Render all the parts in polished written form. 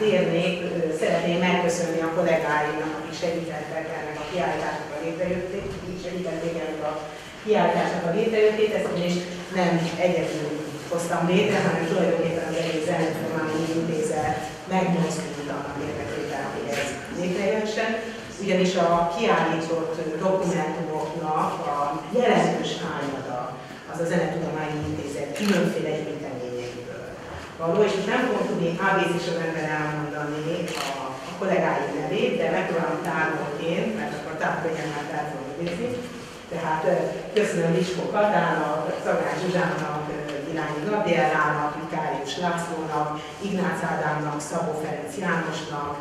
térnék, szeretném megköszönni a kollégáimnak, akik segítettek ennek a kiállításnak a létrejöttét, ezt is nem egyedül hoztam létre, hanem tulajdonképpen az egész Zenetudományi Intézet megmozdult annak érdekében, hogy ez létrejöjjön. Ugyanis a kiállított dokumentumoknak a jelentős hányada az a Zenetudományi Intézet különféle gyűjteményeiből való, és nem fogom tudni ABC sorrendben elmondani a kollégáim nevét, de megpróbálom tárolként, mert akkor tárolként el fogom nézni. Tehát köszönöm Liskó Katának, Szagán Zsuzsának, Irányi Gabriellának, Mikárius Lászlónak, Ignác Ádámnak, Szabó Ferenc Jánosnak,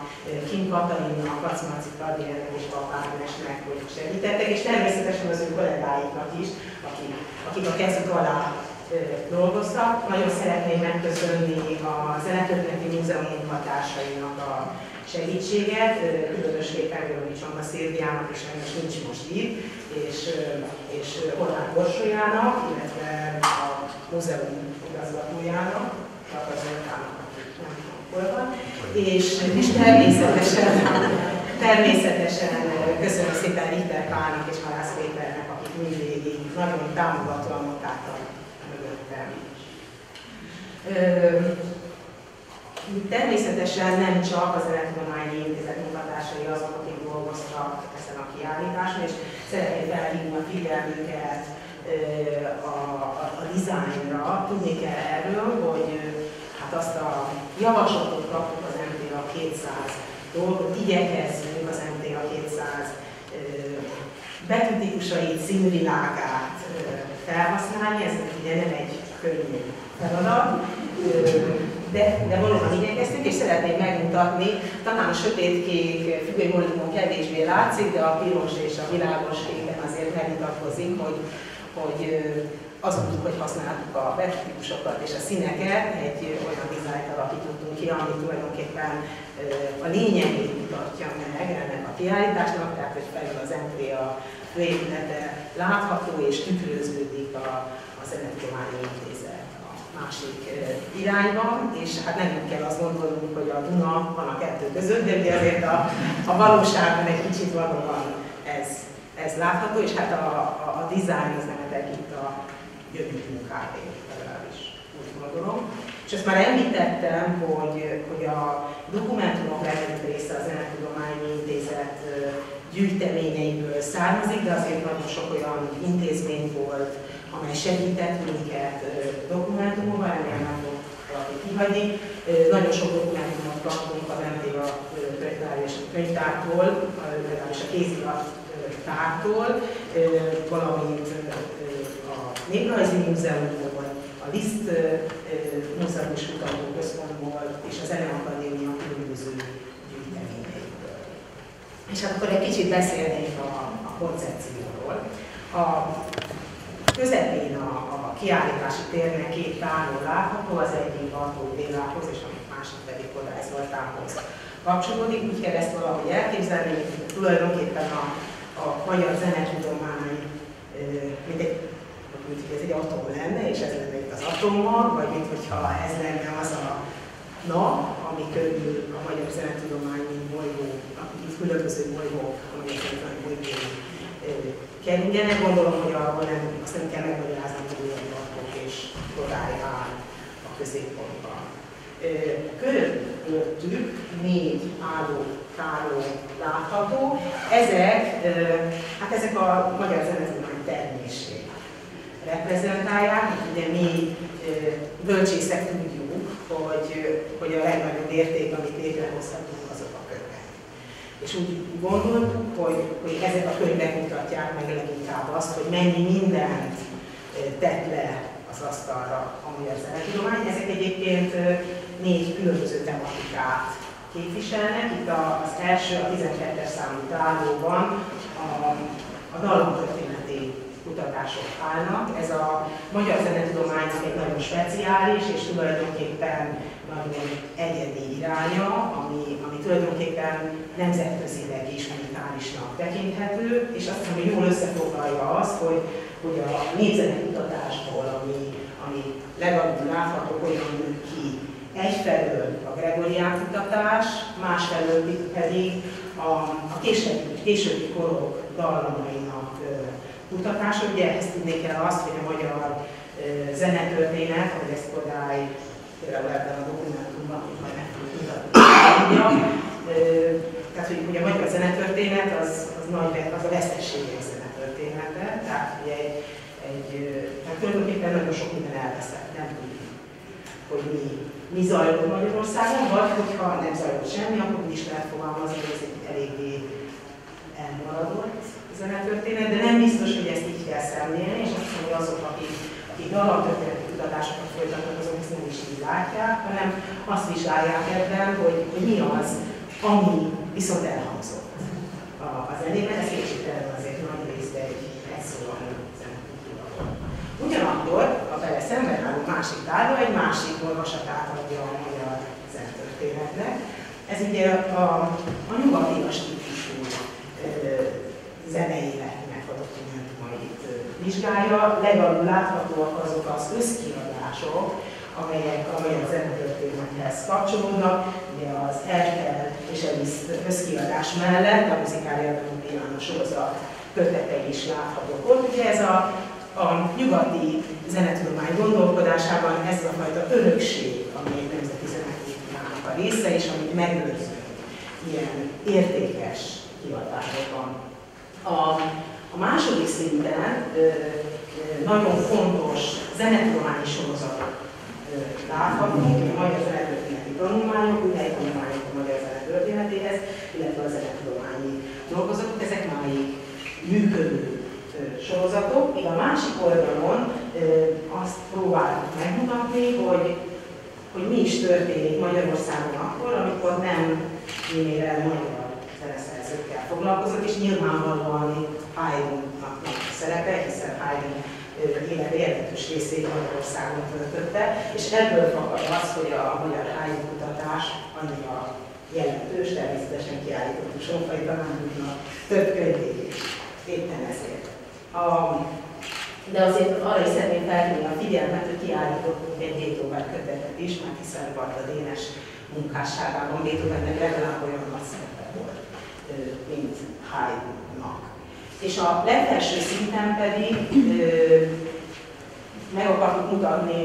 Kim Katalinnak, Kacmaci Kadriennek és Pap Ágnesnek, hogy segítettek, és természetesen az ő kollégáiknak is, akik a kezük alá dolgoztak. Nagyon szeretném megköszönni a Zenetörténeti Múzeum munkatársainak a segítséget, különösképpen Görögi Csonga Szilviának, és sajnos nincs most itt, és Horváth Borsójának, illetve a múzeum igazgatójának, akik nem tudom, hol van, és természetesen köszönöm szépen Richter Pálnak és Halász Péternek, akik mindvégig nagyon támogatóan ott álltak mögöttem. Természetesen nem csak az Zenetudományi Intézet munkatársai azok, akik dolgoztak ezen a kiállításon, és szeretném felhívni a figyelmüket a dizájnra. Tudni kell erről, hogy hát azt a javaslatot kaptuk az MTA 200 dolgot, igyekezzünk az MTA 200 betűtípusait, színvilágát felhasználni, ez ugye nem egy könnyű feladat, de valóban igyekeztünk, és szeretném megmutatni, talán a sötétkék függönymódon kevésbé látszik, de a piros és a világos kéken azért megmutatkozik, hogy azon, hogy használtuk a betűtípusokat és a színeket, egy olyan dizájnt alakítottunk ki, ami tulajdonképpen a lényegét mutatja meg ennek a kiállításnak, tehát hogy felül az MTA főépülete látható és tükröződik a Zenetudományi Intézet másik irányban, és hát nem kell azt gondolnunk, hogy a Duna van a kettő között, de ugye azért a valóságban egy kicsit valóban ez látható, és hát a design az nem itt a jövő munkáé, legalábbis úgy gondolom. És ezt már említettem, hogy a dokumentumok legnagyobb része a Zenetudományi Intézet gyűjteményeiből származik, de azért nagyon sok olyan intézmény volt, amely segített minket dokumentumokban, remélem nem fog valaki kihagyni. Nagyon sok dokumentumot kaptunk az MTA könyvtártól, legalábbis a kézirattártól, valamint a Néprajzi Múzeumból, a Liszt Múzeum és Kutatóközpontból és az Zeneakadémia különböző gyűjteményeiből. És hát akkor egy kicsit beszélnék a koncepcióról. A közepén a kiállítási térnek két tárról látható, az egyik Bartók Bélához és a másik pedig Kodály Zoltánhoz kapcsolódik. Úgy kell ezt valahogy elképzelni, hogy tulajdonképpen a magyar zenetudomány, mint hogy ez egy atom lenne, és ez lenne itt az atommag, vagy mintha ez lenne az a nap, ami körül a magyar zenetudományi bolygó, itt különböző bolygók, a magyar zenetudományi bolygók kerüljenek. Gondolom, hogy azt nem kell megmagyaráznom, hogy olyan Bartók és Kodály áll a középpontban. Körülöttük 4 álló táró látható. Ezek a magyar zenetudomány termését reprezentálják. Ugye mi bölcsészek tudjuk, hogy a legnagyobb érték, amit létrehozhatunk, azok a könyvek. És úgy gondoltuk, hogy ezek a könyvek mutatják meg leginkább azt, hogy mennyi mindent tett le az asztalra a magyar zenetudomány. Ezek egyébként 4 különböző tematikát képviselnek. Itt az első, a 12-es számú tárlóban a dallamtörténeti kutatások állnak. Ez a magyar zenetudománynak egy nagyon speciális és tulajdonképpen nagyon egyedi iránya, ami tulajdonképpen nemzetközileg is unikálisnak tekinthető, és azt hiszem, hogy jól összefoglalja azt, hogy a népzenekutatásból, ami legalább látható, olyan nő ki egyfelől a gregorián kutatás, másfelől pedig a későbbi korok dallamainak kutatása. Ugye ezt tudni kell azt, hogy a magyar zenetörténet, ahogy ezt Kodály például ebben a dokumentumban, amit majd meg tudjuk mutatni, tehát hogy ugye a magyar zenetörténet az a veszteségek zenetörténete, tehát ugye tehát tulajdonképpen nagyon sok minden elveszett, nem tudjuk, hogy mi zajlott Magyarországon, vagy hogyha nem zajlott semmi, akkor úgy is lehet fogalmazni, hogy ez egy eléggé elmaradott zenetörténet, de nem biztos, hogy ezt így kell szemlélni, és azt mondom, hogy azok, akik dallamtörténeti kutatásokat folytatnak, azok ezt nem is így látják, hanem azt vizsgálják ebben, hogy mi az, ami viszont elhangzott a zenében, ez kétségtelen azért nagy részt egy szóval zenetkultúra volt. Ugyanakkor a vele szemben álló másik tárgya egy másik olvasatát adja a magyar zenetörténetnek. Ez ugye a nyugatias típusú zenei életnek a dokumentumait vizsgálja. Legalább láthatóak azok az összkiadások, amelyek a magyar zenetörténethez kapcsolódnak. Ugye az Erkel és Eliszt összkiadás mellett a Musikáliában Piano sorozat kötetei is láthatók ott. Ugye ez a nyugati zenetudomány gondolkodásában ez a fajta örökség, ami egy nemzeti zenekultúrának a része, és amit megőrzünk ilyen értékes kiadásokban. A második szinten nagyon fontos zenetudományi sorozatok láthatók, a magyar zenetörténeti tanulmányok, újhely tanulmányok a magyar zenetörténetéhez, illetve a zenetudományi dolgozatok, ezek máig működő sorozatok. Míg a másik oldalon azt próbáljuk megmutatni, hogy mi is történik Magyarországon akkor, amikor nem minél magyar zeneszerzőkkel foglalkozott, és nyilvánvalóan itt Haydnnak szerepe, hiszen Haydn élete jelentős részét Magyarországon töltötte, és ebből fakad az, hogy a magyar Haydn kutatás annyira jelentős, természetesen kiállítottuk Sonfai tanárnak több könyvét is, éppen ezért. De azért arra is szeretném felhívni a figyelmet, hogy kiállítottunk egy Beethoven kötetet is, mert hiszen Barta Dénes munkásságában Beethovennek legalább olyan nagy szerepe volt, mint Haydnnak. És a legfelső szinten pedig meg akartuk mutatni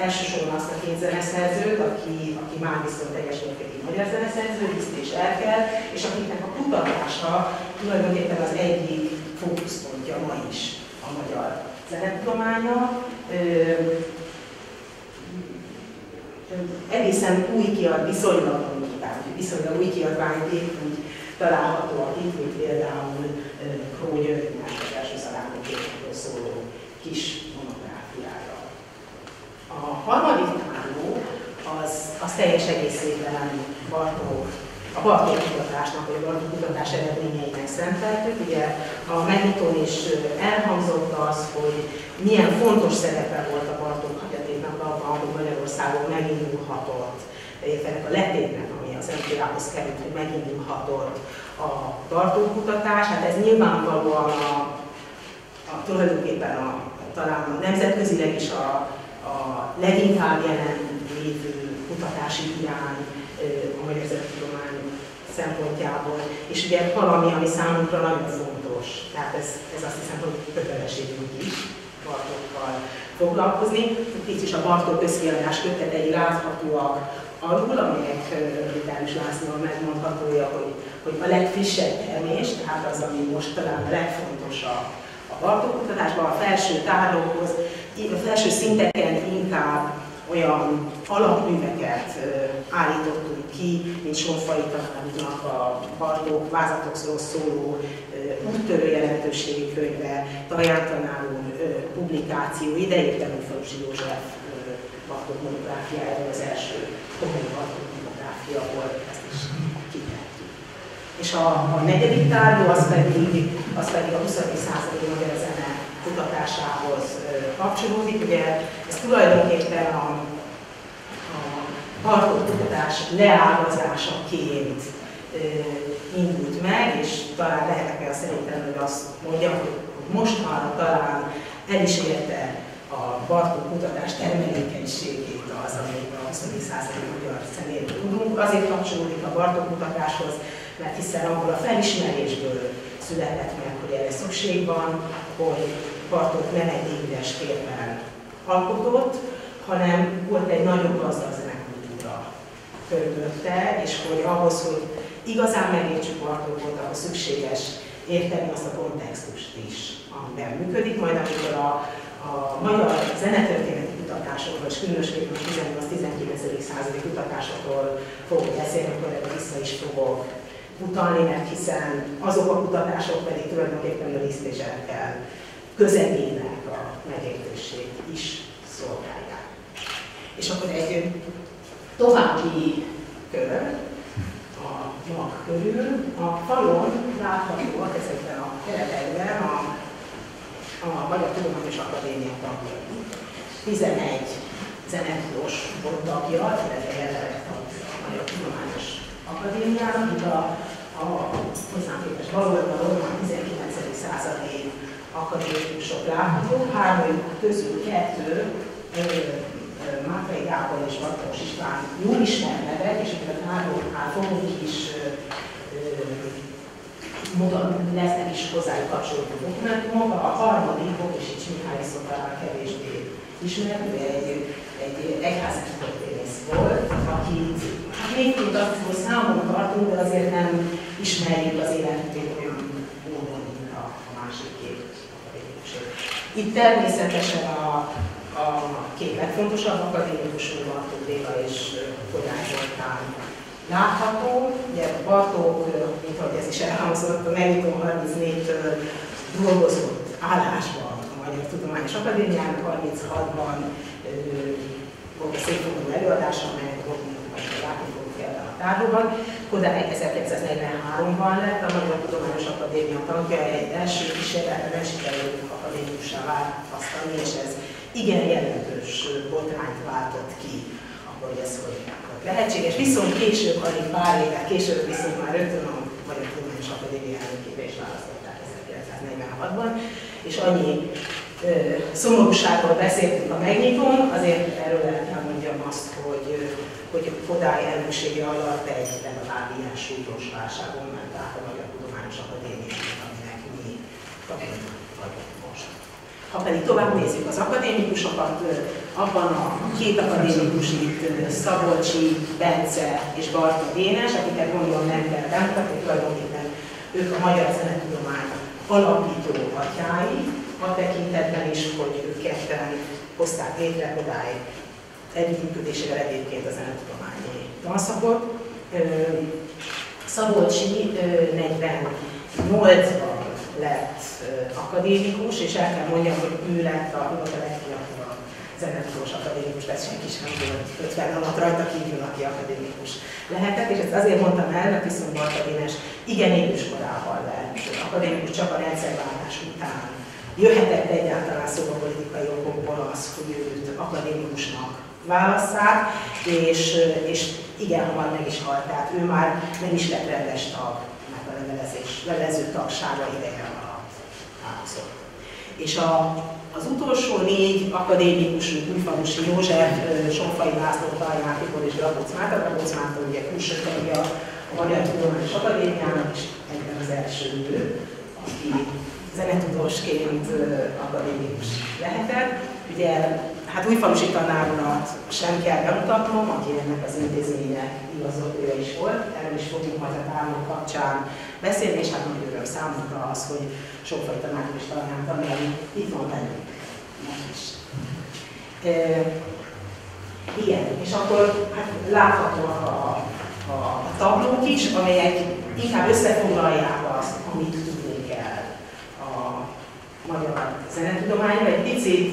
elsősorban azt a két zeneszerzőt, aki már viszont teljes mértékig magyar zeneszerző, Liszt és Erkel, és akiknek a kutatása tulajdonképpen az egyik fókuszpontja ma is a magyar zenetudománya. Egészen viszonylag új kiadványok úgy találhatóak itt, mint például Kró Györgynek az első szalánkokról szóló kis monográfiája. A harmadik tárló az teljes egészében a Bartók kutatásnak, vagy a Bartók kutatás eredményeinek szenteltük. Ugye a megnyitón is elhangzott az, hogy milyen fontos szerepe volt a Bartók hagyatéknak abban, hogy Magyarországon megindulhatott, ennek a letétnek, ami az MTA-hoz került, hogy megindulhatott a Bartók kutatás. Hát ez nyilvánvalóan tulajdonképpen talán nemzetközileg is a leginkább jelen lévő kutatási irány a magyar zenetudomány szempontjából, és ugye valami, ami számunkra nagyon fontos, tehát ez azt hiszem, hogy kötelességünk is Bartókkal foglalkozni. Itt is a Bartók összkiadás kötetei láthatóak alul, amelyek Vitális László megmondhatója, hogy a legfrissebb termés, tehát az, ami most talán a legfontosabb a Bartók kutatásban, a felső tárolókhoz, a felső szinteken inkább olyan alapműveket állítottunk ki, mint Sonfai tanárnak a Bartók vázlatokról szóló úttörő jelentőségi könyve, Taján tanár úr publikációi, de értelmű Falusi József Bartók monográfiájáról az első komoly Bartók monográfia volt, ezt is kitettük. És a negyedik tárló az pedig a 20. századi magyar zene kutatásához kapcsolódik. Ugye ez tulajdonképpen a Bartók kutatás leágazásaként indult meg, és talán lehetek el szerintem, hogy azt mondja, hogy mostanra talán el is érte a Bartók kutatás termelékenységét az, amit a 20. századi magyar zenéről tudunk. Azért kapcsolódik a Bartók kutatáshoz, mert hiszen abból a felismerésből született meg, hogy erre szükség van, hogy Bartók nem egy éves térben alkotott, hanem volt egy nagyobb gazdag zenekultúra körülötte, és hogy ahhoz, hogy igazán megértsük Bartókot, ahhoz szükséges érteni azt a kontextust is, amiben működik. Majd amikor a magyar zenetörténeti kutatásokról, és különösképpen a 18-19. századi kutatásokról fogok beszélni, akkor erre vissza is fogok utalni, mert hiszen azok a kutatások pedig tulajdonképpen a Liszt és Erkel közegének a megértését is szolgálják. És akkor egy további kör, a mag körül, a falon láthatóak ezekben a keretekben a Magyar Tudományos Akadémia tagjai. 11 zenetudós volt tagja, illetve jelenleg tagja a Magyar Tudományos Akadémiának. Itt a hozzám képest baloldalon a 19. századi akadémikusok láthatók, hármójuk közül kettő, Mátrai Gábor és Bartos István jól ismert nevek, és akiket háromnál fogunk is lesznek is hozzájuk kapcsolódó dokumentumok. A harmadik, Bokisics Mihály talán kevésbé ismert, ő egy egyházi történész volt, akit még tudatosan számon tartunk, de azért nem ismerjük az életét olyan módon, mint a másik két akadémikusét. Itt természetesen a két legfontosabb akadémikusunk, Bartók Béla és Kodály Zoltán látható. Ugye Bartók, mint ahogy ez is elhangzott, a megnyitó 34-től dolgozott állásban a Magyar Tudományos Akadémián, 36-ban volt a szépfogó előadása, amelynek a dokumentumot látni fogunk ebben a tárgyban. Kodály 1943-ban lett a Magyar Tudományos Akadémia tagja, egy első kísérletre nem sikerült akadémikussá választani, és ez igen jelentős botrányt váltott ki, akkor ez hogy lehetséges. Viszont később, alig pár évvel később, viszont már rögtön a Magyar Tudományos Akadémia elnökébe is választották 1946-ban, és annyi szomorúságról beszéltünk a megnyitón, azért erről el kell mondjam azt, hogy Kodály elnöksége alatt egy legalább ilyen súlyos válságon ment át a Magyar Tudományos Akadémia, aminek mi tagunk vagyunk most. Ha pedig tovább nézzük az akadémikusokat, abban a két akadémikus itt Szabolcsi, Bence és Barta Dénes, akiket gondolom nem kell bemutatni, tulajdonképpen ők a magyar zenetudomány alapító atyái, a tekintetben is, hogy ők ketten hozták létre Kodály együttműködésével egyébként a zenetudományi tanszakot. Szabolcsi 48-ban lett akadémikus, és el kell mondjam, hogy ő lett a legfiatalabb zenetudós akadémikus, tehát senki sem volt 50 alatt rajta kívül, aki akadémikus lehetett, és ezt azért mondtam el, mert viszont Barta Dénes igen idős korában lett akadémikus, csak a rendszerváltás után jöhetett egyáltalán szóba politikai okokból az, hogy őt akadémikusnak válasszák, és igen hamar meg is halt, tehát ő már nem is lett rendes tag, mert a levelező tagsága ideje alatt változott. És az utolsó 4 akadémikusunk, Újfalusi József, Sonfai László, Taján Tibor és Grabóc Márta. Grabóc Márta ugye külső tagja a Magyar Tudományos Akadémiának, és egyben az első nő, aki zenetudósként akadémikus lehetett. Ugye, hát Újfalusi tanárulat sem kell bemutatnom, aki ennek az intézménynek igazgatója is volt, erről is fogjuk majd a tárgyalás kapcsán beszélni, és hát nagy öröm számunkra az, hogy Sonfai tanár és tanártanai itt van velünk is. Igen, és akkor hát láthatóak a tablók is, amelyek inkább összefoglalják azt, amit tudni kell a magyar zenetudományban, egy picit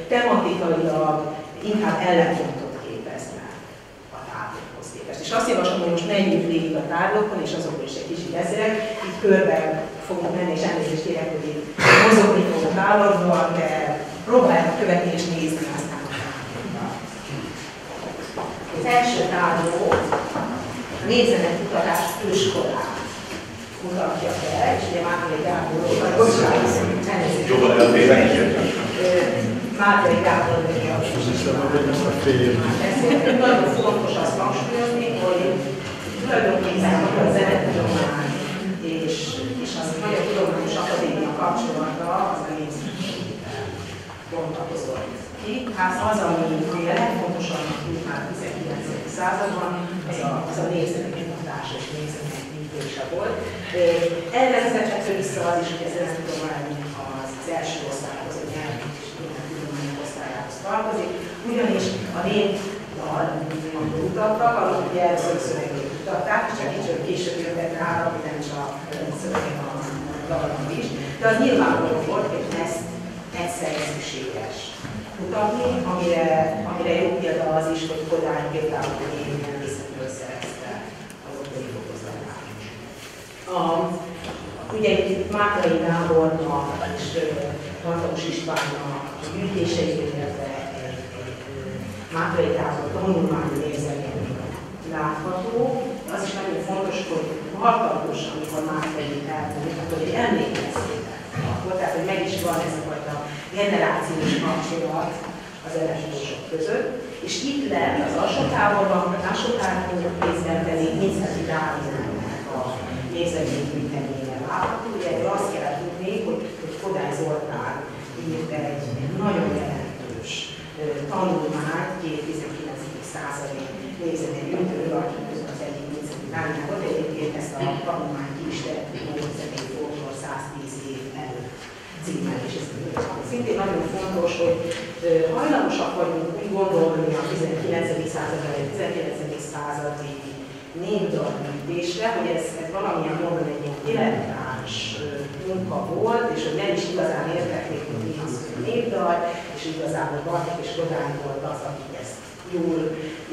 tematikailag inkább ellenpontot képeznek a tárgyakhoz képest. És azt javaslom, hogy most menjünk végig a tárgyakon, és azokról is egy kicsit beszélek. Itt körbe fogunk menni, és elnézést kérek, hogy itt mozogni fogok állandóan, de próbáljuk követni és nézni aztán. Az első tárgyó a népzenekutatás őskorát mutatja fel, és ugye már egy Gábor Mátrai Gábor beszéltünk. Nagyon fontos azt hangsúlyozni, hogy tulajdonképpen a zenetudomány és az Magyar Tudományos Akadémia kapcsolata az a nézőségével bontakozott ki. Hát az, ami a legfontosabbnak tűnt már a 19. században, az a névzetekkutatás és névzetek gyűjtése volt. Erre vezethető vissza az is, hogy a zenetudomány az első osztályhoz, a nyelv és tudományos osztályához tartozik, ugyanis a névdal, amit mutattak, azok ugye először szövegét mutatták, és csak később jöttek rá, hogy nem csak szövegen a dalban is, de az nyilvánvaló volt, hogy ezt egyszerre szükséges mutatni, amire jó példa az is, hogy Kodály például milyen részletről szerezte az ottani fokozatát. Ugye itt Mátrai Gábornak és Lantos Istvánnak a gyűjtéseit, illetve egy Mátrai Gábor tanulmányi nézeményen látható. Az is nagyon fontos, hogy hartatos, amikor Mátrai elmúlt, akkor egy emlékeztétek volt, tehát hogy meg is van ez a fajta generációs kapcsolat az elestósok között. És itt lett az alsótáborban, a másodtáborban részben pedig Ninceti Dávidnak a nézeménygyűjteménye látható. Ugye azt kell tudni, hogy Kodály Zoltán írt egy nagyon jelentős tanulmányt, 19. századi nézeménygyűjtőről, akik az egyik Ninceti Dávidnak volt. Egyébként ezt a tanulmányt ki is tettük Nézeményi Folklór 110 év előtt címmel, és ez szintén nagyon fontos, hogy hajlamosak vagyunk úgy gondolni a 19. század vagy 19. századi névdalgyűjtésre, hogy ez valamilyen módon egy ilyen dilettáns munka volt, és hogy nem is igazán értették, hogy mi az, hogy névdal, és igazából Bartók és Kodály volt az, akik ezt jól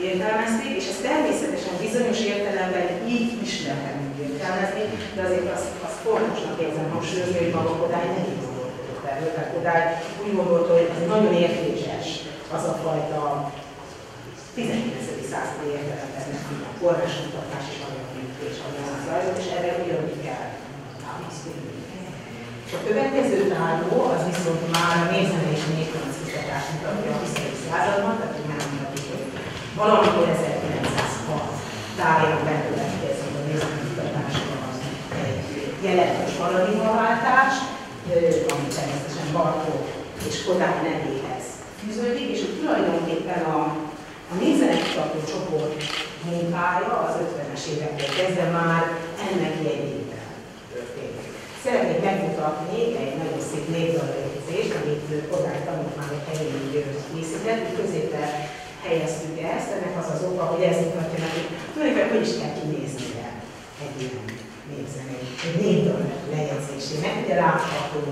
értelmezték, és ezt természetesen bizonyos értelemben így is lehet értelmezni, de azért azt fontosnak érzem hangsúlyozni, hogy maga Kodály nem így gondolkodott erről. Tehát Kodály úgy gondolta, hogy ez nagyon értékes az a fajta 19. századi értelemben a forrásmutatás és anyaggyűjtés, amilyen az zajlott, és erre ugyanúgy kell támaszkodni. És a következő tárgó az viszont már a nézeményi és néptanakutatás mutatja a 20. században, tehát hogy már mutatjuk, hogy valamikor 1906 táján bekövetkezik a nézeménykutatásban egy jelentős paradigmaváltás, ami természetesen Bartók és Kodály nevéhez fűződik, és hogy tulajdonképpen a nézeménykutató csoport munkája az 50-es évektől kezdve már ennek jegyében történik. Szeretnék megmutatni egy nagyon szép névdalrejegyzést, amit Kodály tanulmányok helyén készített, középen helyeztük ezt, ennek az az oka, hogy ez mutatja meg, hogy tulajdonképpen hogy is kell kinéznie egy ilyen névzemény, egy névdal lejegyzésének. Ugye látható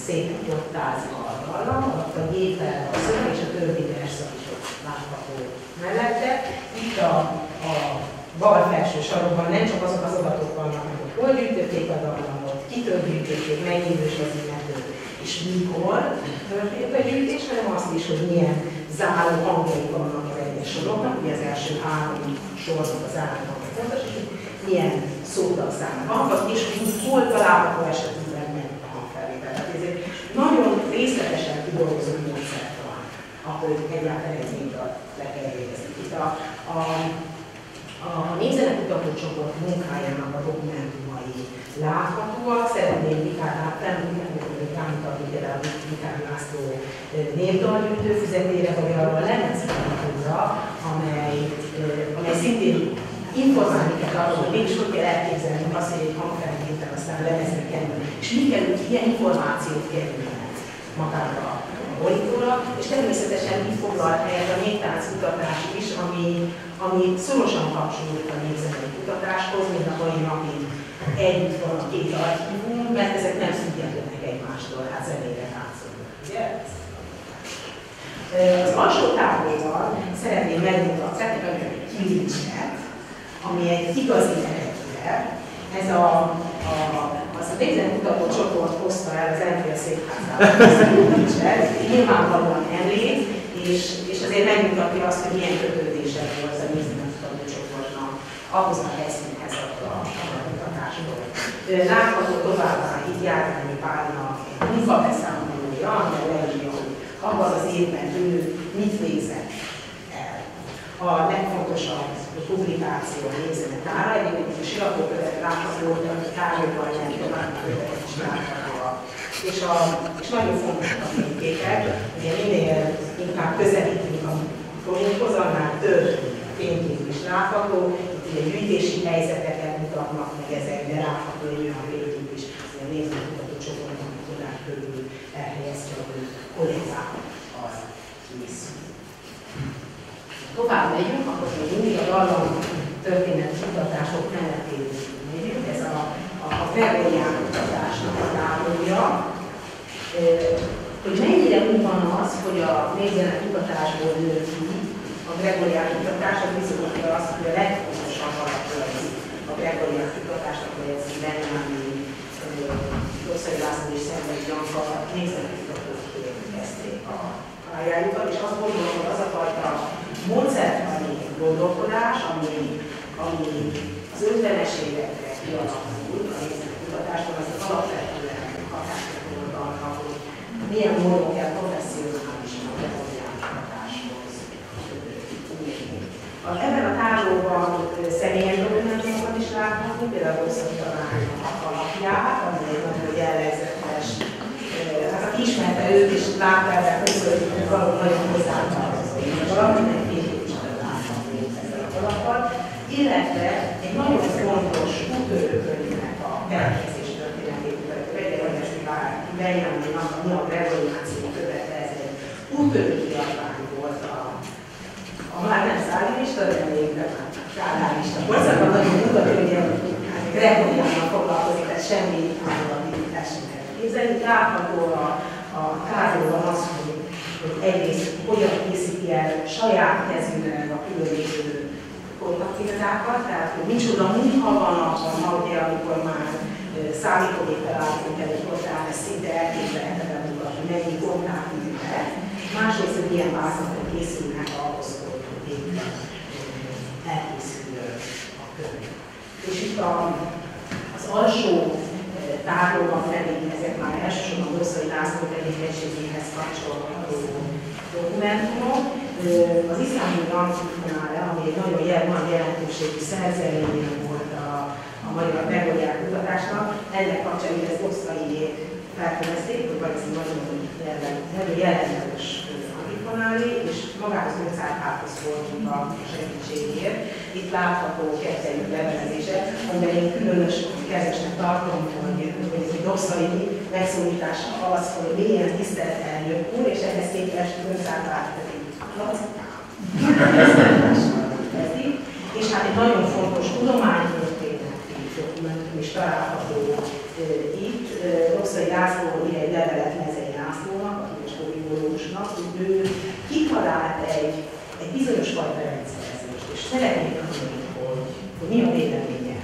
szépen jottázva a dallam, a géppel a szöveg és a többi verszak is ott látható mellette. Itt a bal felső sarokban nem csak azok az adatok vannak, hogy hol gyűjtötték a dallamot, kitől gyűjtötték, mennyi idős az illető, és mikor történt a gyűjtés, hanem azt is, hogy milyen záró hangjai vannak az egyes soroknak, ugye az első 3 sornak az záró hangja fontos, és milyen szótagszámok vannak, és hol található esetben meg a hangfelvétel. Tehát ez egy nagyon részletesen kidolgozott módszert van, ahol egyáltalán egy mindat le kell végezni. Itt a névzenekutató csoport munkájának a dokumentumai láthatóak. Szeretném rámutatni például Vikári László névdalgyűjtő füzetére, vagy arra a lemezfeliratúra, amely szintén informálni kell arról, hogy mégis hogy kell elképzelni azt, hogy egy hangfelvétel aztán lemezre kerül, és mi kerül, ilyen információt kerülnek magára a monitorra, és természetesen így foglalt helyet a névtánc kutatás is, ami szorosan kapcsolódik a névzenei kutatáshoz, mint a mai napig együtt van a két archívum, mert ezek nem függetlenek egymástól, hát zenére táncolnak, ugye? Az alsó táblóban szeretném megmutatni egy kilincset, ami egy igazi eredetileg. Ez az a névzenekutató csoport hozta el az MTL székházában ezt a kilincset, nyilvánvalóan említ, és azért megmutatja azt, hogy milyen kötődések volt a névzenekutató csoportnak ahhoz a helyszínhez a kutatásból. Látható továbbá itt Járványi Pálnak egy munkabeszámolója, amely leírja, hogy abban az évben ő mit végzett el. A legfontosabb publikáció a nézetet ára, egyébként a siratagkövet látható, hogy a tárgyakban ilyen tovább követ is láthatóak. És nagyon fontosak a fényképek, ugye minél inkább közelítünk a fényhoz, annál több fénykép is látható. Itt ugye gyűjtési helyzeteket mutatnak meg ezek, de látható egy olyan fénykép is, hogy a nézőmutató csoportban tudnák körül elhelyezte, hogy kollégák az készül. Tovább megyünk, akkor még mindig a dallam történet kutatások menetén megyünk. Ez a Gregorián kutatásnak a távolja. Hogy mennyire úgy van az, hogy a nézőnek kutatásból nő ki a Gregorián kutatás, az bizonyítja azt, hogy a legfontosabb alapjai a Gregorián kutatásnak, hogy ez Benjámi, Rosszai László és Szentbeli Janka nézőkutatóként kezdték a pályájukat, és azt gondolom, hogy az a fajta módszertani gondolkodás, ami az 50-es évekre kialakult a nézőkutatásban, az alapvetően hatásokról volt arra, hogy milyen módon kell professzionálisan a Gregorián kutatáshoz nyúlni. Ebben a tárlóban személyes dokumentumokat is láthatunk, például a Rosszai Tanárnak alapját, ami egy nagyon jellegzetes, hát aki ismerte őt és látta ebben közül, valami nagyon hozzátartozó, valaminek képviselő láthatunk ezzel a alappal, illetve egy nagyon fontos úttörőkönyvnek a keletkezés történetét követő, egyébként Benjáminnak a Gregoriáció követve, ez egy úttörő kiadvány volt a már nem szállínista, de még kálánista korszakban nagyon mutató, hogy Gregoriánnal foglalkozik, tehát semmi állatítás sem lehet képzelni. Látható a tárgyalban az, hogy egyrészt hogyan készíti el saját kezűvel a különböző kontaktpéldákat, tehát hogy micsoda munka van abban, ugye, amikor már számítógéppel állítunk el egy portál, ez szinte elképzelhetetlen mutat, hogy mennyi kontakt művet. Másrészt, hogy ilyen vászlatok készülnek ahhoz, hogy elkészül a könyv. És itt az alsó tárolban pedig ezek már elsősorban Rosszai László tevékenységéhez kapcsolható dokumentumok. Az iszlámi Antiknára, ami egy nagyon jelentőségű szerzeménye volt a magyar Gregorián kutatásnak, ennek kapcsán ezt Osztaiék felfedezték, hogy van ez egy nagyon jelentős antiknári, és magához Mozarthoz fordult a segítségért. Itt látható kettejük levelezése, amiben én különös kezesnek tartom, hogy Osztai megszólítása az, hogy milyen tisztelt elnök úr, és ehhez képest Mozart és hát egy nagyon fontos tudománytörténeti dokumentum is található itt. Rosszai László ír egy levelet Mezei Lászlónak, a híres biológusnak, hogy ő kitalált egy bizonyos fajta rendszerezést, és szeretnék tudni, hogy mi a véleménye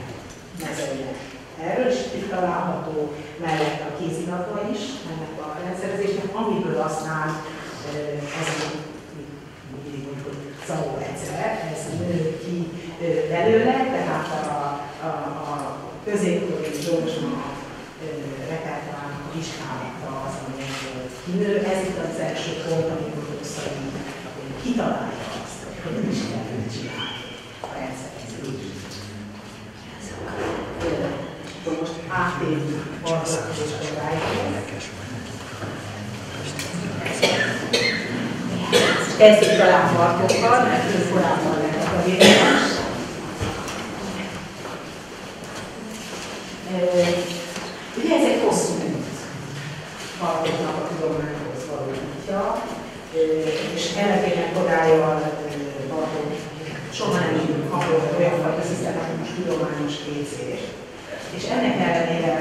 Mezeinek erről, és itt található mellett a kézilata is ennek a rendszerezésnek, amiből aztán az szavó egyszer, ez nő ki belőle, tehát a középkori Zsorzsma repertoárnak a vizsgálata az, ami kinő. Ez itt az első pont, amikor Osztai kitalálja azt, hogy hogyan is kellene csinálni a rendszerezést. Most áttérjük arra, hogy rájövünk. Kezdjük talán parkokkal, mert ő korábban lehet a végletes. Ugye ez egy hosszú út parkoknak a tudományhoz való útja, és ellentétben kodájjal parkok soha nem tudjuk kapolni olyan fajta szisztematikus tudományos képzést. És ennek ellenére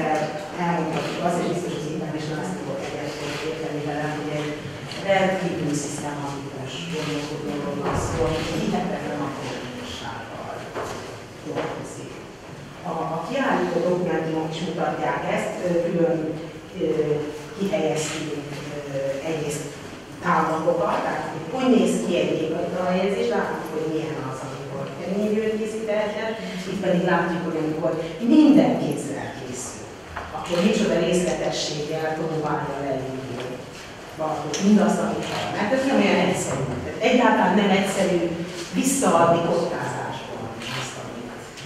elmondhatjuk azt, és biztos az Iván és László egyet érteni velem, hogy egy rendkívül szisztematikus gondolkodóról van szó, hogy hihetetlen akadémikussággal dolgozik. A kiállító dokumentumok is mutatják ezt, külön kihelyeztünk egyrészt táblakokat, tehát hogy néz ki egy éghajlathelyezés, látjuk, hogy milyen az, amikor keményről készített, itt pedig látjuk, hogy amikor minden kézzel készül, akkor micsoda részletességgel próbálja leírni Bartók mindazt, amit hall. Mert ez nem olyan egyszerű. Egyáltalán nem egyszerű visszaadni kockázásban azt,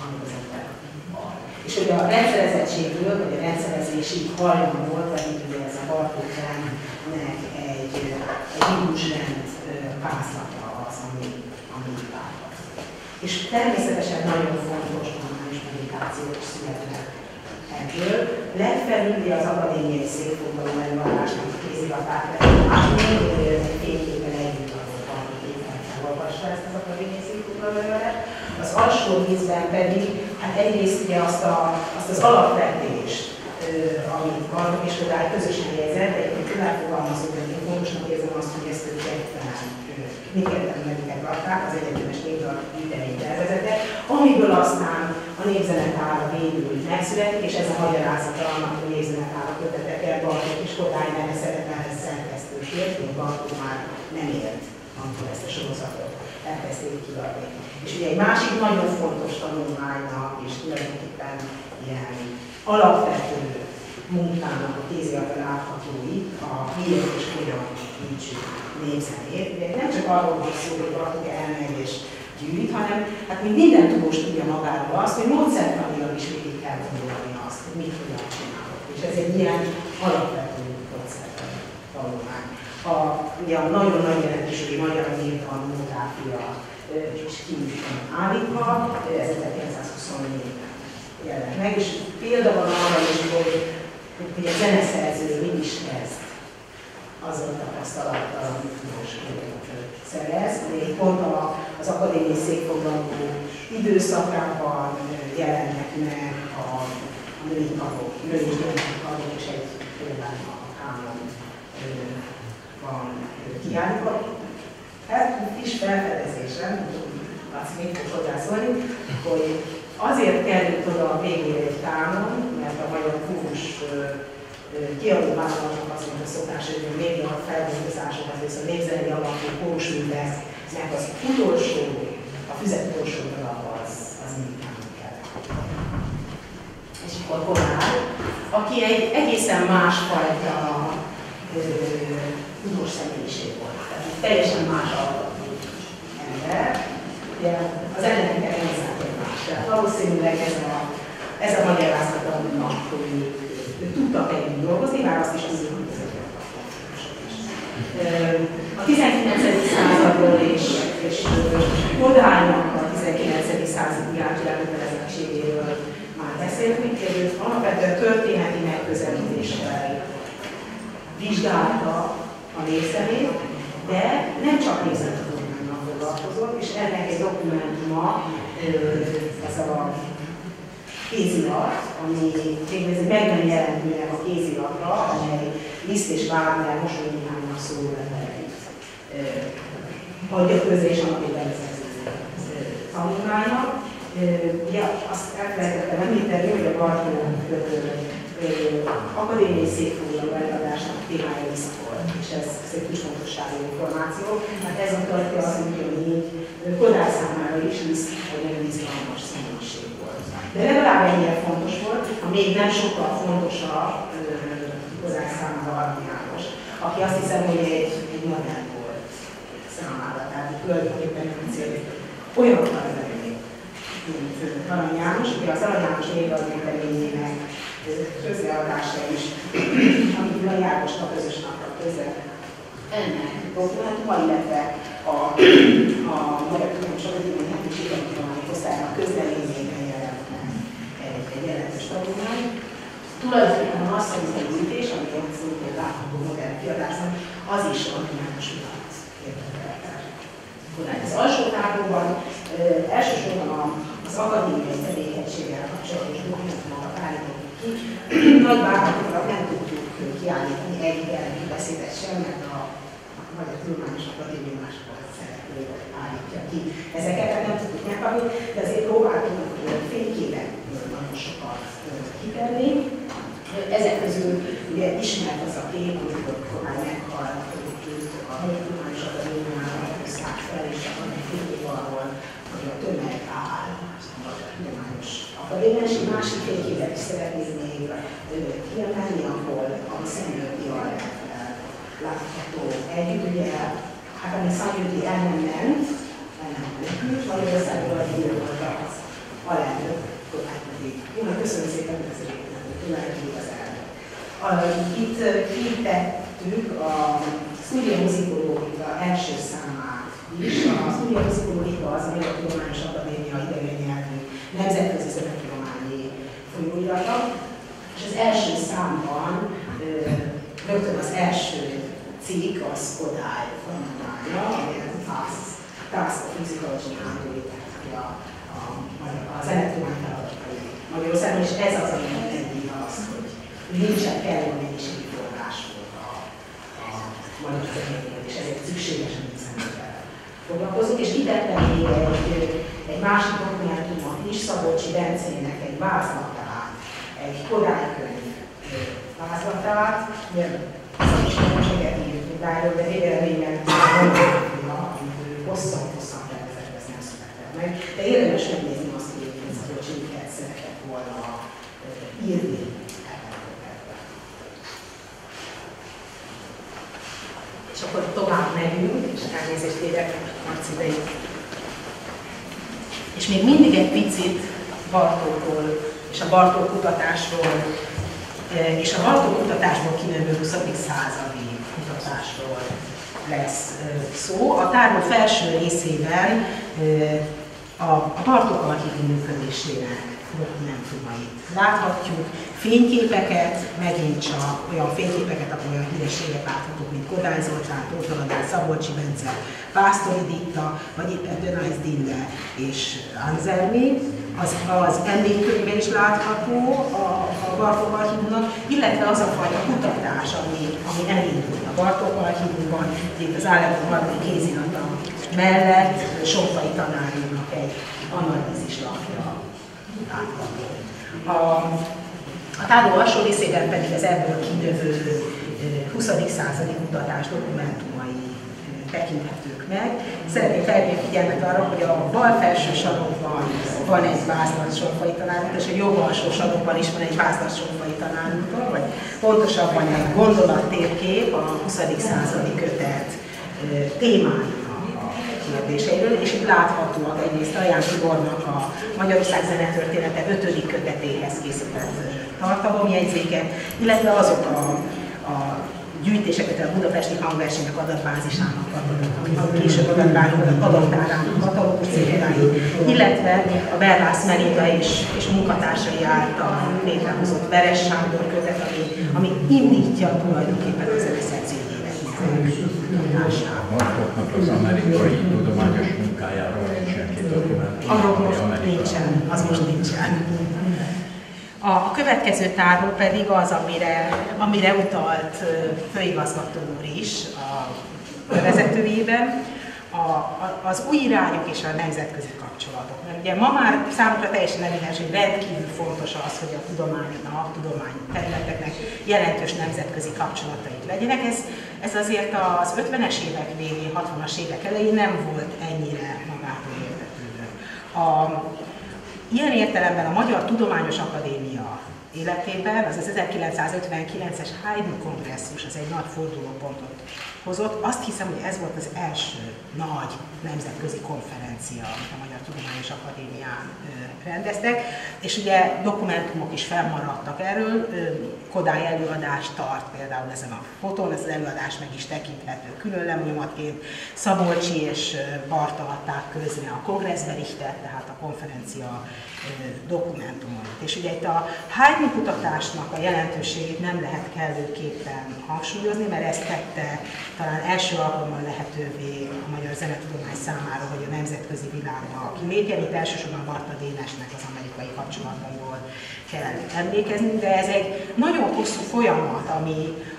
amit az ember hall. És hogy a rendszerezettségről, vagy a rendszerezésig hajlamból pedig ugye ez a Bartók rendnek egy hídusrend pászlata az, ami látható. És természetesen nagyon fontos normális meditációk születnek ebből. Legfelül ugye az akadémiai székfoglaló előadásnak a kéziratát lehet látni, egy fényképen együtt azokban, hogy éppen elolvassa ezt az akadémiai székfoglaló előadást. Az alsó részben pedig, hát egyrészt ugye azt az alapvetést, amit Bartók és Kodály közösen jegyzett, egyébként elfogalmazók, hogy én fontosnak érzem azt, hogy ezt ők mindketten mediket adták, az egyetemes népdal gyűjtemény tervezetet, amiből aztán a népzenetára végül megszületik, és ez a magyarázata annak, hogy a népzenetára köteteket Bartók és Kodály neve szerepelhez szerkesztősért, én Bartók már nem élt, amikor ezt a sorozatot elkezdték kiadni. És ugye egy másik nagyon fontos tanulmánynak, és tulajdonképpen ilyen alapvető munkának a kéziraton láthatói, a miért és hogyan gyűjtsük népzenét. Nem csak arról van szó, hogy Bartók elmegy és gyűjt, hanem hát minden tudós tudja magáról azt, hogy módszertanilag is végig kell gondolni azt, hogy mit hogyan csinálok. És ez egy ilyen alapvető módszertani tanulmány. Ugye a nagyon nagy jelentőségű magyar néptan monográfia és kinyújtom állítva, 1924-ben jelent meg, és példa van arra is, hogy a zeneszerző mit is kezd azon tapasztalattal, amit tudós szerez. Pont az akadémiai székfoglaló időszakában jelennek meg a női tagok, női és gyermekek tagok, és egy például a Kámon van kiállítva. Ez is felfedezésem, azt még fog hozzászólni, hogy azért került oda a végére egy kánon, mert a magyar kórus kiadóvállalatnak azt mondta szokás, hogy a média feldolgozások, az viszont népzenei alapú kórusműveknek az utolsó, a füzet utolsó darab az mindjárt kell. És akkor Kodály, aki egy egészen másfajta tudós személyiség volt. Tehát teljesen más alapú ember. Ugye az embereket néznek egymást. Tehát valószínűleg ez a magyarázat annak, hogy ők tudtak együtt dolgozni, bár azt is tudjuk, hogy ezeket a 19. századról és Kodálynak a 19. századi elkötelezettségéről már beszéltünk, hogy alapvetően történeti megközelítéssel vizsgálta a népzenét, de nem csak népzenetudománnyal foglalkozott, és ennek egy dokumentuma, ez a kézirat, ami végül ez egy meg nem jelentőnek a kéziratra, amely Liszt és Wagner Mosolyi-Mihálynak szóló leveleit adja közé, és annak egy tanulmánynak. Ugye azt elfelejtettem említeni, hogy a Bartók akadémiai székfoglaló előadásnak témája visszakolt, és ez egy kulcsfontosságú információ. Hát ez mutatja azt, hogy így Kodály számára is Liszt egy nagyon izgalmas személyiség volt. De legalább ennyire fontos volt, ha még nem sokkal fontosabb Kodály számára Arany János, aki azt hiszem, hogy egy modell volt számára. Tehát tulajdonképpen olyanokkal nevelni, mint Arany János. Ugye az Arany János névadgyűjteményének közreadása is, amit a Jánosnak közösnek a köze ennek dokumentuma, illetve a Magyar Tudományos Akadémiai és Tudományos Osztálynak közleményében jelent meg egy jelentős tanulmány. Tulajdonképpen a masszonizai gyűjtés, ami egy szintén látható modern kiadásban, az is Arany János miatt érdekelte Kodály. Az alsó táborban elsősorban az akadémiai tevékenységgel kapcsolatos dokumentumokat állítottuk ki. Nagy bánatokat nem tudtuk kiállítani egy jelentő beszédet sem, mert a Magyar Tudományos Akadémia másokat szereplő állítja ki. Ezeket nem tudtuk megkapni, de azért próbáltunk fényképekből nagyon sokat kitenni. Ezek közül ugye ismert az a kép, amikor Kodály meghal, a Magyar Tudományos Akadémiának hozták fel, és akkor egy fénykép arról, hogy a tömeg áll a Magyar Tudományos Akadémián, és egy másik fényképet is szeretnék még kiemelni, ahol a Szentgyörgyi Aljárt látható. Egy, ugye, hát ami Szangyőti el nem ment, menekült, Magyarországról a hír volt az alelnök, hát pedig. Köszönöm szépen, hogy ez tulajdonképpen az elnök. Itt kitettük a Studia Musicologica első számát is. A Studia Musicologica az a Magyar Tudományos Akadémia idegennyelvű nemzetközi szövegtudományi folyóirata, és az első számban rögtön az első cikk az Kodály tanulmánya, amelyet Task of Musicology handolítani a zenetudomány feladatai Magyarországon, és ez az, ami megnyitja azt, hogy nincsen kellő mennyiségű forrás volt a magyar zenéről, és ezért szükségesen zenével foglalkozunk. És kitettem még egy másik dokumentumot is, Szabolcsi Bencének egy vázlatát, egy Kodály-könyv vázlatát, sokat írt Kodályról, de végeredményben amit hosszan tervezett, ezt nem született meg. De érdemes megnézni azt, hogy egyébként Szabolcsi miket szeretett volna írni. És akkor tovább megyünk, és elnézést kérek Marci idejét. És még mindig egy picit Bartókról és a Bartók kutatásról, és a Bartók kutatásból kinövő 20. századi kutatásról lesz szó. A tárgyak felső részében a Bartók archívum működésének dokumentumait láthatjuk, fényképeket, megint csak olyan fényképeket, ahol olyan hírességek láthatók, mint Kodály Zoltán, Tóth Galadár, Szabolcsi Bence, Pásztori Ditta, vagy éppen Dönajsz Dinde és Anselmi. Az emlékkönyvben is látható a Bartók archívumnak, illetve az a fajta kutatás, ami elindult a Bartók archívumban, itt az Álegon harmadik kézirata mellett Somfai tanárunknak egy analízis lapja látható. A tároló alsó részében pedig az ebből kinövő 20. századi kutatás dokumentumai tekinthetők meg. Szeretném felhívni figyelmet arra, hogy a bal felső sarokban van egy vázlat Somfai tanárunk, és a jobb alsó sarokban is van egy vázlat Somfai tanárunkról, vagy pontosabban egy gondolattérkép a 20. századi kötet témájának a kérdéseiről, és itt láthatóak egyrészt Traján Tibornak a Magyarország zenetörténete 5. kötetéhez készített tartalomjegyzékek, illetve azok a gyűjtéseket a budapesti hangversenyek adatbázisának, a később adattárának katalógus céljáig, illetve a Berlász Melinda és munkatársai által létrehozott Veres Sándor kötet, ami indítja tulajdonképpen a zeneszerzőjének kutatását. Bartóknak az amerikai tudományos munkájáról nincsen ki dokumentum. Arról most nincsen, az most nincsen. A következő tároló pedig az, amire utalt főigazgató úr is a vezetőjében, az új irányok és a nemzetközi kapcsolatok. Mert ugye ma már számukra teljesen evidens, hogy rendkívül fontos az, hogy a tudományterületeknek jelentős nemzetközi kapcsolataik legyenek. Ez azért az 50-es évek végén, 60-as évek elején nem volt ennyire magától értetődő. Ilyen értelemben a Magyar Tudományos Akadémia életében az 1959-es Haydn kongresszus az egy nagy fordulópontot hozott. Azt hiszem, hogy ez volt az első nagy nemzetközi konferencia, amit a Magyar Tudományos Akadémián rendeztek, és ugye dokumentumok is fennmaradtak erről. Kodály előadást tart például ezen a fotón, ez az előadás meg is tekinthető külön lemnyomatként. Szabolcsi és Barta adták közre a Kongressberichtet, tehát a konferencia dokumentumot. És ugye itt a Haydn kutatásnak a jelentőségét nem lehet kellőképpen hangsúlyozni, mert ezt tette talán első alkalommal lehetővé a magyar zenetudomány számára, hogy a nemzetközi világba kilépjen. Itt elsősorban Barta Dénesnek az amerikai kapcsolataiból kell emlékezni, de ez egy nagyon hosszú folyamat,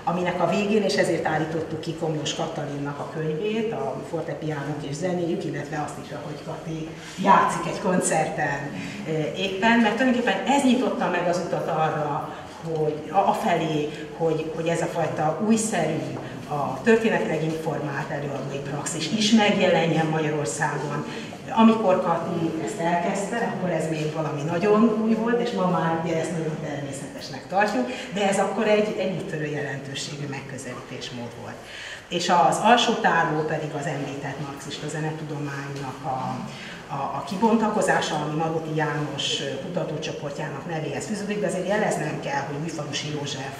aminek a végén, és ezért állítottuk ki Komlós Katalinnak a könyvét, a fortepiánót és zenéjük, illetve azt is, ahogy Kati játszik egy koncerten éppen, mert tulajdonképpen ez nyitotta meg az utat arra, hogy afelé, hogy ez a fajta újszerű, a történetileg informált előadói praxis is megjelenjen Magyarországon, Amikor Kati ezt elkezdte, akkor ez még valami nagyon új volt, és ma már ugye ezt nagyon természetesnek tartjuk, de ez akkor egy úttörő jelentőségű megközelítésmód volt. És az alsó tárló pedig az említett marxista zenetudománynak a kibontakozása, ami Marotti János kutatócsoportjának nevéhez fűződik, de azért jeleznem kell, hogy Újfalusi József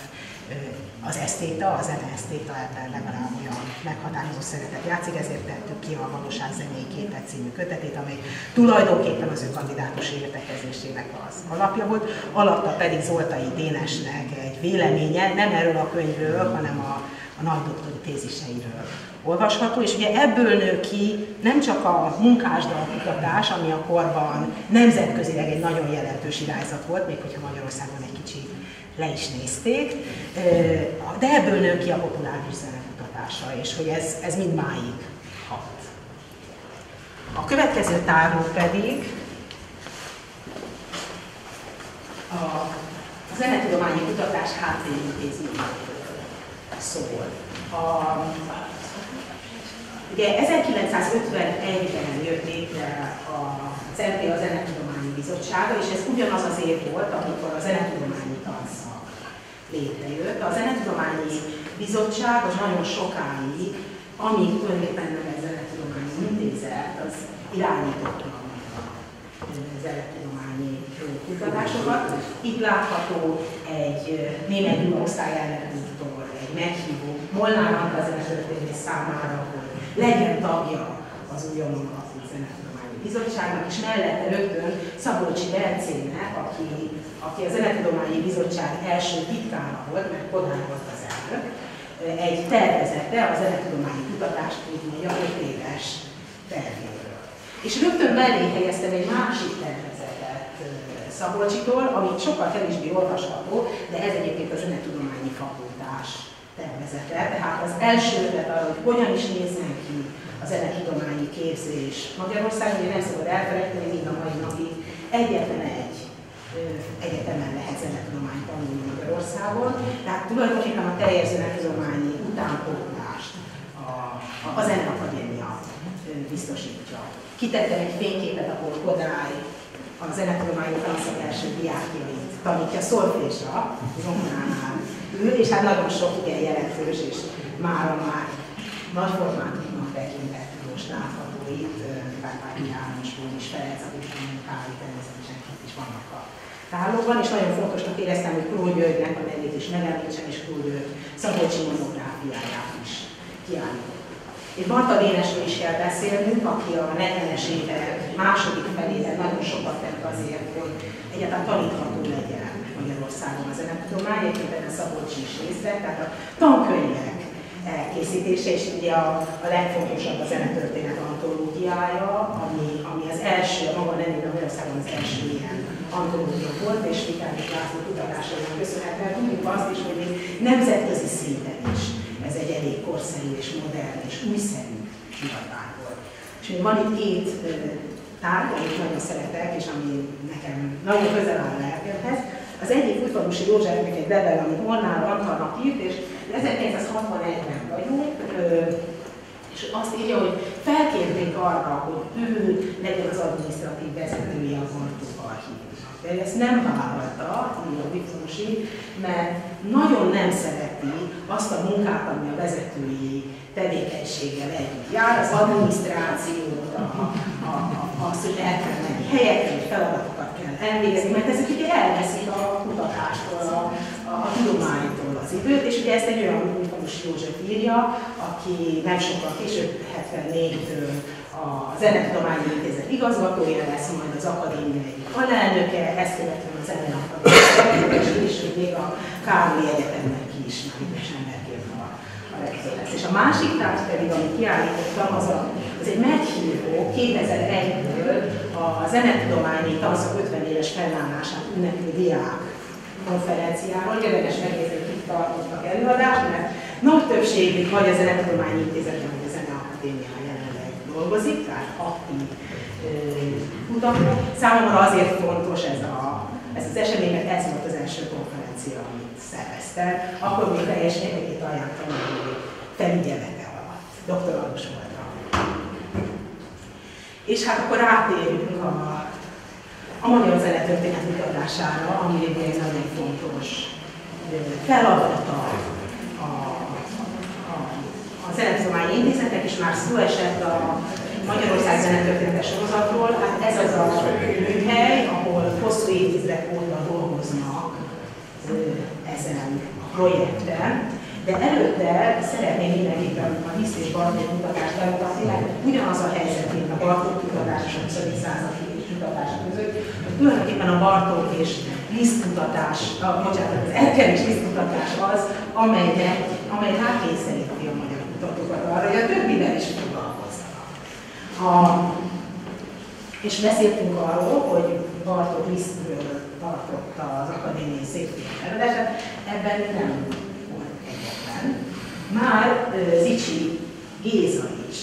az esztéta, a zeneesztéta ebben legalább olyan meghatározó szerepet játszik, ezért tettük ki a Valóság zenéi képet című kötetét, amely tulajdonképpen az ő kandidátusi értekezésének az alapja volt, alatta pedig Zoltai Dénesnek egy véleménye, nem erről a könyvről, hanem a nagydoktori téziseiről olvasható, és ugye ebből nő ki nem csak a munkásdalkutatás, ami a korban nemzetközileg egy nagyon jelentős irányzat volt, még hogyha Magyarországon egy kicsit le is nézték, de ebből nő ki a populáris zenekutatása, és hogy ez mindmáig hat. A következő tárló pedig a zenetudományi kutatás háttérintézményéről szól. Ugye 1951-ben jött létre az MTA Zenetudományi Bizottsága, és ez ugyanaz az év volt, amikor a zenetudományi tanszak létrejött. A Zenetudományi Bizottság az nagyon sokáig, amíg tulajdonképpen nem egy zenetudományi intézet, az irányította a zenetudományi kutatásokat. Itt látható egy német osztály ellenúttól, egy meghívó Molnár Antal zenetörténész számára, hogy legyen tagja az újonnan alapult Zenetudományi Bizottságnak, és mellette rögtön Szabolcsi Bercének, aki a Zenetudományi Bizottság első titkára volt, mert Kodár volt az elnök, egy tervezete a zenetudományi kutatást, úgy mondja, 5 éves tervéről. És rögtön mellé helyeztem egy másik tervezetet Szabolcsitól, ami sokkal kevésbé olvasható, de ez egyébként a zenetudományi fakultás tervezete. Tehát az első ötlet arra, hogy hogyan is nézzen ki a zenetudományi képzés Magyarországon, ugye nem szabad elfelejteni, mind a mai napig egyetlen egy egyetemen lehet zenetudományt tanulni Magyarországon. Tehát tulajdonképpen a teljes zenetudományi utánpótlást a Zeneakadémia biztosítja. Kitettem egy fényképet, ahol Kodály a zenetudományi tanszak első diákjait tanítja szolfésra, zongoránál ül, és hát nagyon sok igen jelentős, és mára már nagy formátumnak tekintett tudós látható itt, Kárpátyi János, Bónis Ferenc, Agustin Káli, természetesen itt is vannak a tárlóban, és nagyon fontosnak éreztem, hogy Król Györgynek a nevét is megemlítsem, és Król György Szabolcsi monográfiáját is kiállított. Itt Marta Dénesről is kell beszélnünk, aki a 40-es évek második felében nagyon sokat tett azért, hogy egyáltalán tanítható legyen Magyarországon a zenetudomány, egyébként a Szabolcsi is részt vett, tehát a tankönyvek elkészítése, és ugye a legfontosabb a zenetörténet antológiája, ami az első, a maga nevében Magyarországon az első ilyen antológia volt, és Vikári László kutatásainak köszönhetően tudjuk azt is, hogy nemzetközi szinten is ez egy elég korszerű és modern és újszerű kiadvány volt. És még van itt 2 tárgy, amit nagyon szeretek, és ami nekem nagyon közel áll a lelkemhez. Az egyik Újfalusi Józsefnek egy level, amit Molnár Antalnak írt, és 1961-ben vagyunk, és azt írja, hogy felkérték arra, hogy ő legyen az adminisztratív vezetője a Bartók Archívumnak. De ezt nem vállalta, írja Újfalusi, mert nagyon nem szereti azt a munkát, ami a vezetői tevékenységgel együtt jár, az adminisztrációt, azt, hogy el kell menni helyekre, hogy feladatokat kell elvégezni, mert ezek ugye elveszik a kutatástól, a tudománytól az időt, és ugye ezt egy olyan Újfalusi József írja, aki nem sokkal később, 74-től a Zenetudományi Intézet igazgatója lesz, majd az akadémia egyik alelnöke, ezt követően a Zeneakadémia, és később még a Károlyi Egyetemnek ki is már idős emberként a rektor lesz. És a másik tárgy pedig, amit kiállítottam, az egy meghívó 2001-ből a Zenetudományi Tanszak 50 éves fennállását ünnepülő diák konferenciáról. Érdemes megnézni, hogy kik tartottak előadást, mert nagy többségük vagy a Zenetudományi Intézetben, vagy a Zeneakadémián jelenleg dolgozik, tehát aktív kutató. Számomra azért fontos ez az esemény, mert ez volt az első konferencia, amit szerveztem. Akkor még teljes mértékét ajánlottam, hogy felügyelete alatt. Doktorandus voltam. És hát akkor rátérünk a magyar zenetörténet kutatására, ami egy nagyon fontos feladata a Zenetudományi Intézetnek, és már szó esett a Magyarország zenetörténetes sorozatról. Hát ez az a műhely, ahol hosszú évtizedek óta dolgoznak ezen a projekten. De előtte szeretném mindenképpen a Liszt és Bartók kutatást bemutatni, mert ugyanaz a helyzet, mint a Bartók kutatás és a 20. századi kutatás között, hogy tulajdonképpen a Bartók és Liszt kutatás, az Erkel és Liszt kutatás az, amely rákényszeríti a magyar kutatókat arra, hogy a többivel is foglalkozzanak. És beszéltünk arról, hogy Bartók Lisztről tartotta az akadémiai székfény előadást, ebben nem volt egyetlen. Már Zichy Géza is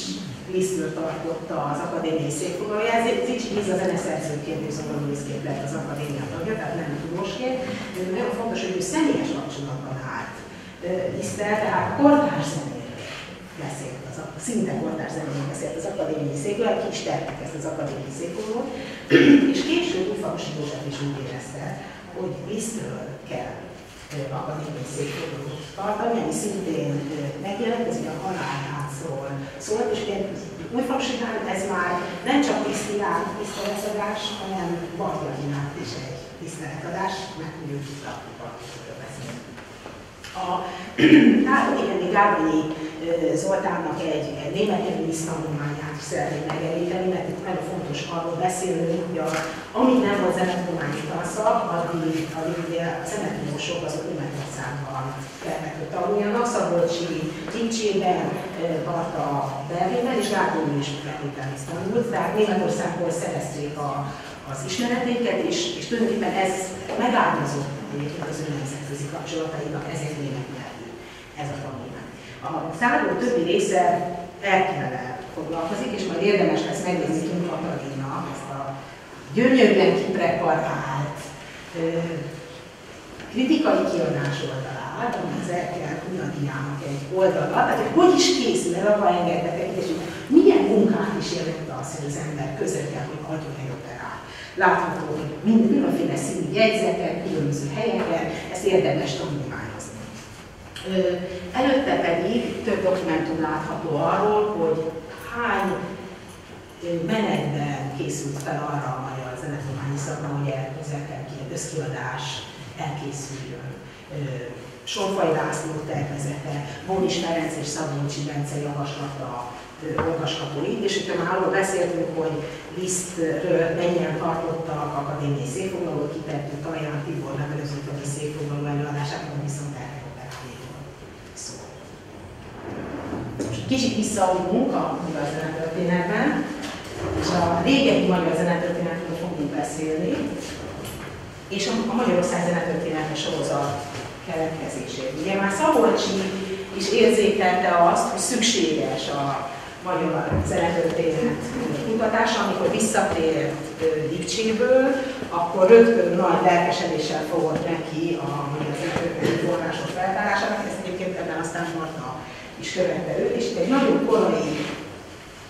Lisztről tartotta az akadémiai székfoglalóját. Zichy Géza zeneszerzőként és zongoraművészként lett az akadémia tagja, tehát nem tudósként. Nagyon fontos, hogy ő személyes kapcsolatban állt Liszttel, tehát kortárs zenéről beszélt, szinte kortárs zenéről beszélt az akadémiai székről, ki is tettek ezt az akadémiai székfoglalót, és később Újfalusi József is úgy érezte, hogy Lisztről kell akadémiai székfoglalót tartani, ami szintén megjelent, ez ugye a halálhácról szólt, és Újfalusinál ez már nem csak tisztilát, tiszteletadás, hanem Bartyaginát is egy tiszteletadás, mert úgy tudtak Bartyaginről beszélni. Igen, Gárdonyi Zoltánnak egy német nyelvű tanulmányát is szeretném megemlíteni, mert itt nagyon fontos arról beszélnünk, hogy amíg nem volt zenetudományi tanszak, addig ugye a zenetudósok azok Németországban kellett, hogy tanuljanak, Szabolcsi Lipcsében, Barta Berlinben, és Gárdonyi is feltétlenül is tanult, tehát Németországból szerezték az ismereteinket, és tulajdonképpen ez megáldozott az ő nemzetközi kapcsolatainak, ezért német nyelvű ez a tanulmány. A tárgyaló többi része Erkellel foglalkozik, és majd érdemes lesz megnézni Kim Katalina ezt a gyönyörűen kipreparált kritikai kiadás oldalát, ami az Erkel Kunadiának egy oldala, tehát hogy is készül el, abban engedtek, és milyen munkát is jelent az, hogy az ember közre kell, hogy adjon egy operát. Látható, hogy mindenféle színű jegyzetek, különböző helyeken, ezt érdemes tanulmányozni. Előtte pedig több dokumentum látható arról, hogy hány menetben készült fel arra a magyar zenetudományi szakma, hogy egy összkiadás elkészüljön. Sonfai László tervezete, Mónis Ferenc és Szabolcsi Bence javaslata olvasható így, és itt már arról beszéltünk, hogy Lisztről mennyien tartottak akadémiai székfoglalót, kitettük Talaján Tibor levelezőtől a székfoglaló előadásában, viszont erre operáléról szól. Most kicsit visszaugrunk a magyar zenetörténetben, és a régebbi magyar zenetörténetről fogunk beszélni, és a Magyarország zenetörténetes sorozat keletkezését. Ugye már Szabolcsi is érzékelte azt, hogy szükséges a magyar zenetörténet kutatása, amikor visszatért Lipcséből, akkor rögtön nagy lelkesedéssel fogott neki a magyar zenetörténeti források feltárásának, ezt egyébként ebben aztán Marta is követte őt, és egy nagyon korai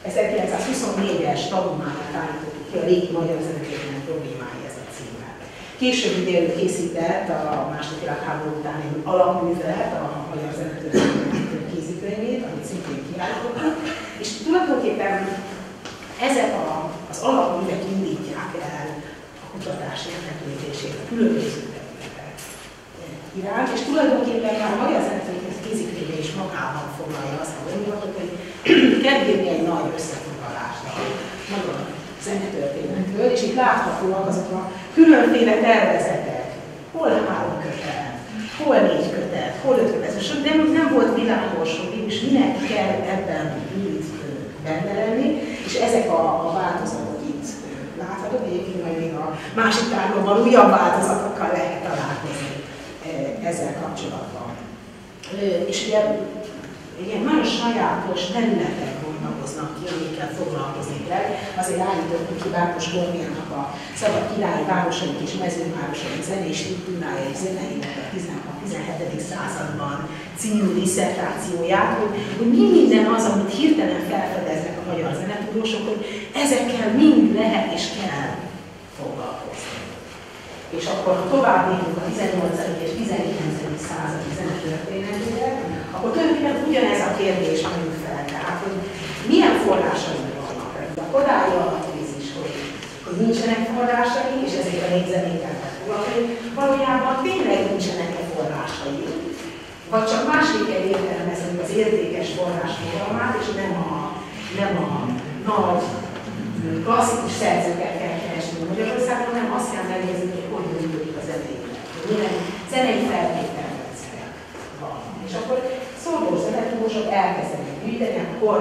1924-es tanulmányát állítottuk ki a régi magyar zenetörténet problémái ez a címmel. Később idén készített a II. Világháború után egy alapművet, a magyar zenetörténet kézikönyvét, amit szintén kiállítottuk, és tulajdonképpen ezek az alapművek indítják el a kutatás érdeklődését a különböző területek iránt, és tulajdonképpen már a magyar zenetörténet kézikönyve is magában foglalja azt a gondolatot, hogy kell írni egy nagy összefoglalást a magyar zenetörténetről, és itt láthatóak azok a különféle tervezetek, hol 3 kötet, hol 4 kötet, hol 5 kötet, de nem volt világos, hogy mégis minek kell ebben mit benne lenni, és ezek a változatok itt láthatók, egyébként majd még a másik tárgyban újabb változatokkal lehet találkozni ezzel kapcsolatban. És ugye ilyen nagyon sajátos területek bontakoznak foglalkoznak ki, amikkel foglalkozni kell. Azért állítottuk ki Bákos Kornéliának a Szabad Király városaink és mezővárosaink zenei struktúrája és zeneinek a 16-17. században című disszertációját, hogy mi minden az, amit hirtelen felfedeznek a magyar zenetudósok, hogy ezekkel mind lehet és kell foglalkozni. És akkor, ha tovább lépünk a 18. és 19. századi zenetörténetére, akkor tulajdonképpen ugyanez a kérdés merül fel, tehát, hogy milyen forrásai vannak. A korábbi alapvíz is, hogy nincsenek forrásai, és ezért a népzenékkel foglalkozni, valójában tényleg nincsenek-e forrásai. Vagy csak másképp kell értelmezni az értékes forrás fogalmát, és nem a nagy klasszikus szerzőket kell keresni Magyarországon, hanem azt kell megnézni, hogy hogy működik a zenének, hogy milyen zenei feltételrendszerek van. És akkor szólós zenetudósok elkezdenek gyűjteni, akkor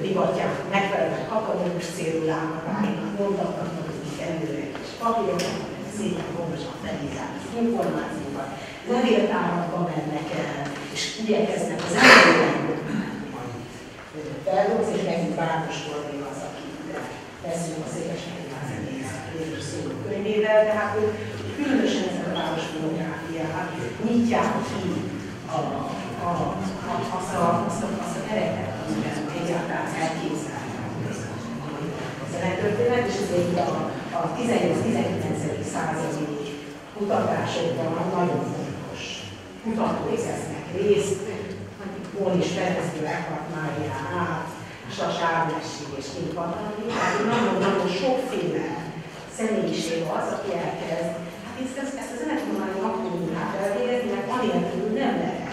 divatják megfelelően akadémikus cédulákat, állítanak, mondatnak, akik előre és papírokat, szépen gondosan felírják az információkat, levéltárakba mennek el, és igyekeznek az emberében feldolgozni, és megint Bákos Kornél az, akire teszünk a Székesfehérvári szóló könyvével, tehát különösen ezek a városmonográfiák nyitják ki azt a keretet, amiben egyáltalán elképzelhető a zenetörténet, és ezért a 18-19. századi kutatásokban nagyon fontos kutatók vesznek részt, hol is Ferenctől Eckhart Márián át, Sas Ágnessig és Kim Katalin, tehát nagyon-nagyon sokféle személyiség az, aki elkezd, hát ezt a zenettudományi aktívunkát elvégezni, mert anélkül nem lehet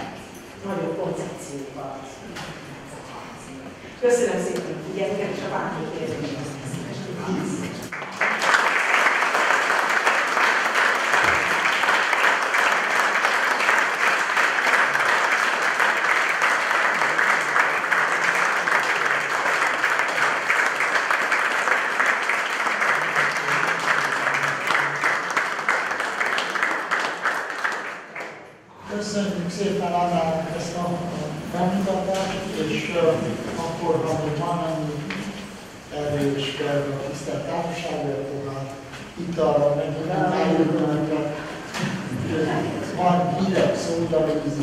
nagyobb koncepciókat megfogalmazni. Köszönöm szépen a figyelmet, és a bárki kérdésben szívesen válaszolok. Köszönjük szépen Annának ezt a bemutatást, és akkor, ha még van annyi erő és kedve a tisztelt társaságért, akkor már itt arra megint eljövőnket. Van hideg szóda, hogy ez